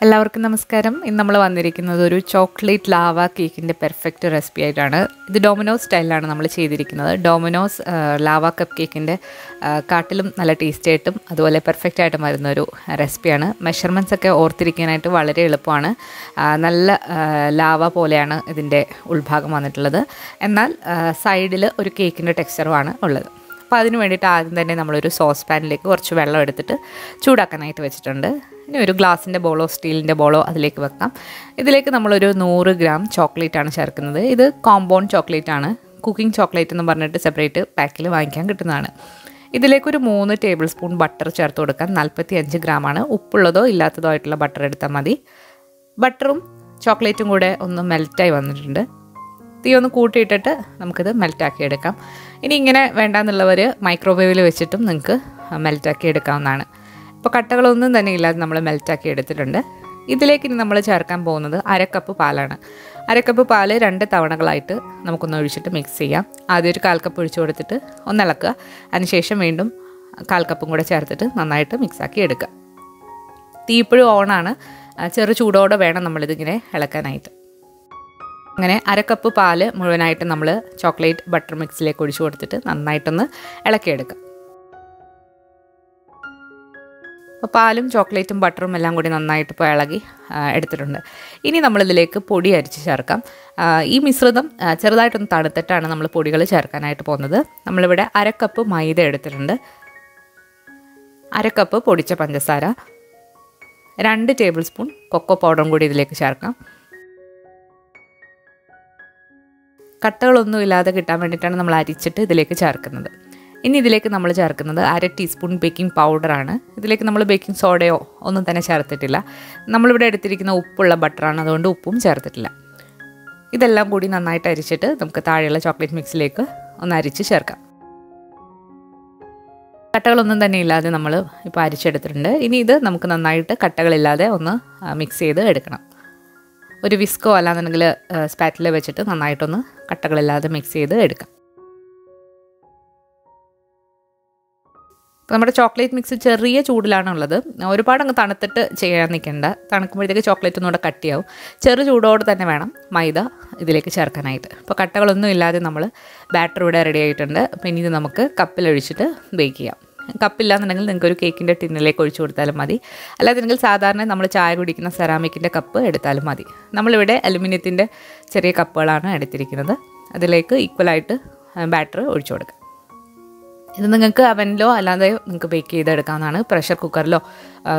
എല്ലാവർക്കും നമസ്കാരം. ഇന്ന് നമ്മൾ വന്നിരിക്കുന്നത് ഒരു ചോക്ലേറ്റ് ലാവ കേക്കിൻ്റെ പെർഫെക്റ്റ് റെസിപ്പി ആയിട്ടാണ്. ഇത് ഡോമിനോസ് സ്റ്റൈലിലാണ് നമ്മൾ ചെയ്തിരിക്കുന്നത്. ഡോമിനോസ് ലാവ കപ്പ് കേക്കിൻ്റെ കാട്ടിലും നല്ല ടേസ്റ്റി ആയിട്ടും അതുപോലെ പെർഫെക്റ്റ് ആയിട്ടും വരുന്നൊരു റെസിപ്പിയാണ്. മെഷർമെൻറ്റ്സ് ഒക്കെ ഓർത്തിരിക്കാനായിട്ട് വളരെ എളുപ്പമാണ്. നല്ല ലാവ പോലെയാണ് ഇതിൻ്റെ ഉൾഭാഗം വന്നിട്ടുള്ളത്. എന്നാൽ സൈഡിൽ ഒരു കേക്കിൻ്റെ ടെക്സ്ചറുമാണ് ഉള്ളത്. അപ്പോൾ അതിന് വേണ്ടിയിട്ട് ആദ്യം തന്നെ നമ്മളൊരു സോസ് പാനിലേക്ക് കുറച്ച് വെള്ളം എടുത്തിട്ട് ചൂടാക്കാനായിട്ട് വെച്ചിട്ടുണ്ട്. ഇനി ഒരു ഗ്ലാസിൻ്റെ ബോളോ സ്റ്റീലിൻ്റെ ബോളോ അതിലേക്ക് വെക്കാം. ഇതിലേക്ക് നമ്മളൊരു 100 ഗ്രാം ചോക്ലേറ്റാണ് ചേർക്കുന്നത്. ഇത് കോമ്പൗണ്ട് ചോക്ലേറ്റ് ആണ്. കുക്കിംഗ് ചോക്ലേറ്റ് എന്ന് പറഞ്ഞിട്ട് സെപ്പറേറ്റ് പാക്കിൽ വാങ്ങിക്കാൻ കിട്ടുന്നതാണ്. ഇതിലേക്കൊരു 3 ടേബിൾ സ്പൂൺ ബട്ടർ ചേർത്ത് കൊടുക്കാം. 45 ഗ്രാമാണ്. ഉപ്പുള്ളതോ ഇല്ലാത്തതോ ആയിട്ടുള്ള ബട്ടർ എടുത്താൽ മതി. ബട്ടറും ചോക്ലേറ്റും കൂടെ ഒന്ന് മെൽറ്റായി വന്നിട്ടുണ്ട്. തീ ഒന്ന് കൂട്ടിയിട്ടിട്ട് നമുക്കിത് മെൽറ്റാക്കി എടുക്കാം. ഇനി ഇങ്ങനെ വേണ്ടാന്നുള്ളവർ മൈക്രോവേവിൽ വെച്ചിട്ടും നിങ്ങൾക്ക് മെൽറ്റാക്കി എടുക്കാവുന്നതാണ്. ഇപ്പോൾ കട്ടകളൊന്നും തന്നെ ഇല്ലാതെ നമ്മൾ മെൽറ്റാക്കി എടുത്തിട്ടുണ്ട്. ഇതിലേക്ക് ഇനി നമ്മൾ ചേർക്കാൻ പോകുന്നത് 1/2 കപ്പ് പാലാണ്. 1/2 കപ്പ് പാല് 2 തവണകളായിട്ട് നമുക്കൊന്ന് ഒഴിച്ചിട്ട് മിക്സ് ചെയ്യാം. ആദ്യം ഒരു 1/4 കപ്പ് ഒഴിച്ച് കൊടുത്തിട്ട് ഒന്ന് ഇളക്കുക. അതിനുശേഷം വീണ്ടും 1/4 കപ്പും കൂടെ ചേർത്തിട്ട് നന്നായിട്ട് മിക്സാക്കി എടുക്കുക. തീ ഇപ്പോഴും ഓണാണ്. ചെറു ചൂടോടെ വേണം നമ്മളിതിങ്ങനെ ഇളക്കാനായിട്ട്. അങ്ങനെ 1/2 കപ്പ് പാല് മുഴുവനായിട്ട് നമ്മൾ ചോക്ലേറ്റ് ബട്ടർ മിക്സിലേക്ക് ഒഴിച്ചു കൊടുത്തിട്ട് നന്നായിട്ടൊന്ന് ഇളക്കിയെടുക്കാം. അപ്പോൾ പാലും ചോക്ലേറ്റും ബട്ടറും എല്ലാം കൂടി നന്നായിട്ട് ഇപ്പോൾ ഇളകി എടുത്തിട്ടുണ്ട്. ഇനി നമ്മളിതിലേക്ക് പൊടി അരിച്ച് ചേർക്കാം. ഈ മിശ്രിതം ചെറുതായിട്ടൊന്ന് തണുത്തിട്ടാണ് നമ്മൾ പൊടികൾ ചേർക്കാനായിട്ട് പോകുന്നത്. നമ്മളിവിടെ 1/2 കപ്പ് മൈദ എടുത്തിട്ടുണ്ട്. 1/2 കപ്പ് പൊടിച്ച പഞ്ചസാര, 2 ടേബിൾ സ്പൂൺ കൊക്കോ പൗഡറും കൂടി ഇതിലേക്ക് ചേർക്കാം. കട്ടകളൊന്നും ഇല്ലാതെ കിട്ടാൻ വേണ്ടിയിട്ടാണ് നമ്മൾ അരിച്ചിട്ട് ഇതിലേക്ക് ചേർക്കുന്നത്. ഇനി ഇതിലേക്ക് നമ്മൾ ചേർക്കുന്നത് 1/2 ടീസ്പൂൺ ബേക്കിംഗ് പൗഡറാണ്. ഇതിലേക്ക് നമ്മൾ ബേക്കിംഗ് സോഡയോ ഒന്നും തന്നെ ചേർത്തിട്ടില്ല. നമ്മളിവിടെ എടുത്തിരിക്കുന്ന ഉപ്പുള്ള ബട്ടറാണ്, അതുകൊണ്ട് ഉപ്പും ചേർത്തിട്ടില്ല. ഇതെല്ലാം കൂടി നന്നായിട്ട് അരിച്ചിട്ട് നമുക്ക് താഴെയുള്ള ചോക്ലേറ്റ് മിക്സിലേക്ക് ഒന്ന് അരിച്ച് ചേർക്കാം. കട്ടകളൊന്നും തന്നെ ഇല്ലാതെ നമ്മൾ ഇപ്പോൾ അരിച്ചെടുത്തിട്ടുണ്ട്. ഇനി ഇത് നമുക്ക് നന്നായിട്ട് കട്ടകളില്ലാതെ ഒന്ന് മിക്സ് ചെയ്ത് എടുക്കണം. ഒരു വിസ്കോ അല്ലാന്നുണ്ടെങ്കിൽ സ്പാറ്റിൽ വെച്ചിട്ട് നന്നായിട്ടൊന്ന് കട്ടകളില്ലാതെ മിക്സ് ചെയ്ത് എടുക്കാം. അപ്പോൾ നമ്മുടെ ചോക്ലേറ്റ് മിക്സ് ചെറിയ ചൂടിലാണുള്ളത്. ഒരുപാട് അങ്ങ് തണുത്തിട്ട് ചെയ്യാൻ നിൽക്കേണ്ട. തണുക്കുമ്പോഴത്തേക്ക് ചോക്ലേറ്റ് ഒന്നുകൂടെ കട്ടിയാവും. ചെറു ചൂടോടെ തന്നെ വേണം മൈദ ഇതിലേക്ക് ചേർക്കാനായിട്ട്. അപ്പോൾ കട്ടകളൊന്നും ഇല്ലാതെ നമ്മൾ ബാറ്റർ ഇവിടെ റെഡി ആയിട്ടുണ്ട്. അപ്പോൾ ഇനി ഇത് നമുക്ക് കപ്പിലൊഴിച്ചിട്ട് ബേക്ക് ചെയ്യാം. കപ്പില്ലാന്നുണ്ടെങ്കിൽ നിങ്ങൾക്ക് ഒരു കേക്കിൻ്റെ ടിന്നിലേക്ക് ഒഴിച്ചു കൊടുത്താലും മതി. അല്ലാതെങ്കിൽ സാധാരണ നമ്മൾ ചായ കുടിക്കുന്ന സെറാമിക്കിൻ്റെ കപ്പ് എടുത്താലും മതി. നമ്മളിവിടെ അലുമിനിയത്തിൻ്റെ ചെറിയ കപ്പുകളാണ് എടുത്തിരിക്കുന്നത്. അതിലേക്ക് ഈക്വലായിട്ട് ബാറ്റർ ഒഴിച്ചു കൊടുക്കുക. ഇത് നിങ്ങൾക്ക് അവനിലോ അല്ലാതെ നിങ്ങൾക്ക് ബേക്ക് ചെയ്തെടുക്കാവുന്നതാണ്. പ്രഷർ കുക്കറിലോ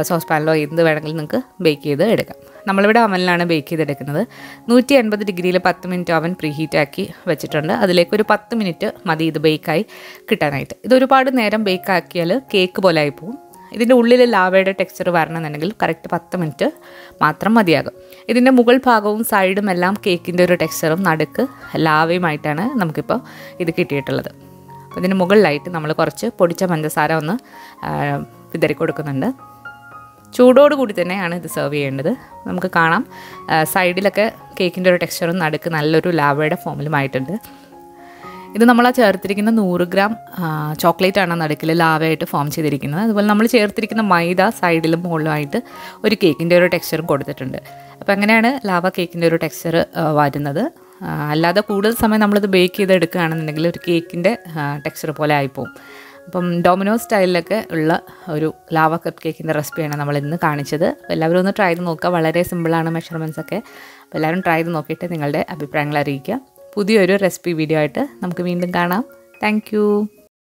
സോസ് പാനിലോ എന്ത് വേണമെങ്കിലും നിങ്ങൾക്ക് ബേക്ക് ചെയ്ത് എടുക്കാം. നമ്മളിവിടെ അവനിലാണ് ബേക്ക് ചെയ്തെടുക്കുന്നത്. 180 ഡിഗ്രിയിൽ 10 മിനിറ്റ് അവൻ പ്രീഹീറ്റാക്കി വെച്ചിട്ടുണ്ട്. അതിലേക്ക് ഒരു 10 മിനിറ്റ് മതി ഇത് ബേക്കായി കിട്ടാനായിട്ട്. ഇതൊരുപാട് നേരം ബേക്കാക്കിയാൽ കേക്ക് പോലെ ആയിപ്പോവും. ഇതിൻ്റെ ഉള്ളിൽ ലാവയുടെ ടെക്സ്ചർ വരണമെന്നുണ്ടെങ്കിൽ കറക്റ്റ് 10 മിനിറ്റ് മാത്രം മതിയാകും. ഇതിൻ്റെ മുകൾ ഭാഗവും സൈഡും എല്ലാം കേക്കിൻ്റെ ഒരു ടെക്സ്ചറും നടുക്ക് ലാവയുമായിട്ടാണ് നമുക്കിപ്പോൾ ഇത് കിട്ടിയിട്ടുള്ളത്. അപ്പോൾ ഇതിന് മുകളിലായിട്ട് നമ്മൾ കുറച്ച് പൊടിച്ച പഞ്ചസാര ഒന്ന് വിതറി കൊടുക്കുന്നുണ്ട്. ചൂടോട് കൂടി തന്നെയാണ് ഇത് സെർവ് ചെയ്യേണ്ടത്. നമുക്ക് കാണാം സൈഡിലൊക്കെ കേക്കിൻ്റെ ഒരു ടെക്സ്ചറും നടുക്ക് നല്ലൊരു ലാവയുടെ ഫോമിലുമായിട്ടുണ്ട്. ഇത് നമ്മൾ ചേർത്തിരിക്കുന്ന 100 ഗ്രാം ചോക്ലേറ്റാണ് നടുക്കിൽ ലാവയായിട്ട് ഫോം ചെയ്തിരിക്കുന്നത്. അതുപോലെ നമ്മൾ ചേർത്തിരിക്കുന്ന മൈദ സൈഡിലും മുകളിലുമായിട്ട് ഒരു കേക്കിൻ്റെ ഒരു ടെക്സ്ചറും കൊടുത്തിട്ടുണ്ട്. അപ്പോൾ അങ്ങനെയാണ് ലാവ കേക്കിൻ്റെ ഒരു ടെക്സ്ചർ വരുന്നത്. അല്ലാതെ കൂടുതൽ സമയം നമ്മളിത് ബേക്ക് ചെയ്തെടുക്കുകയാണെന്നുണ്ടെങ്കിൽ ഒരു കേക്കിൻ്റെ ടെക്സ്ചർ പോലെ ആയിപ്പോവും. അപ്പം ഡോമിനോസ് സ്റ്റൈലിലൊക്കെ ഉള്ള ഒരു ലാവ കപ്പ് കേക്കിൻ്റെ റെസിപ്പിയാണ് നമ്മൾ ഇന്ന് കാണിച്ചത്. അപ്പോൾ എല്ലാവരും ഒന്ന് ട്രൈ ചെയ്ത് നോക്കുക. വളരെ സിമ്പിളാണ് മെഷർമെൻറ്റ്സ് ഒക്കെ. അപ്പോൾ എല്ലാവരും ട്രൈ ചെയ്ത് നോക്കിയിട്ട് നിങ്ങളുടെ അഭിപ്രായങ്ങൾ അറിയിക്കുക. പുതിയൊരു റെസിപ്പി വീഡിയോ ആയിട്ട് നമുക്ക് വീണ്ടും കാണാം. താങ്ക്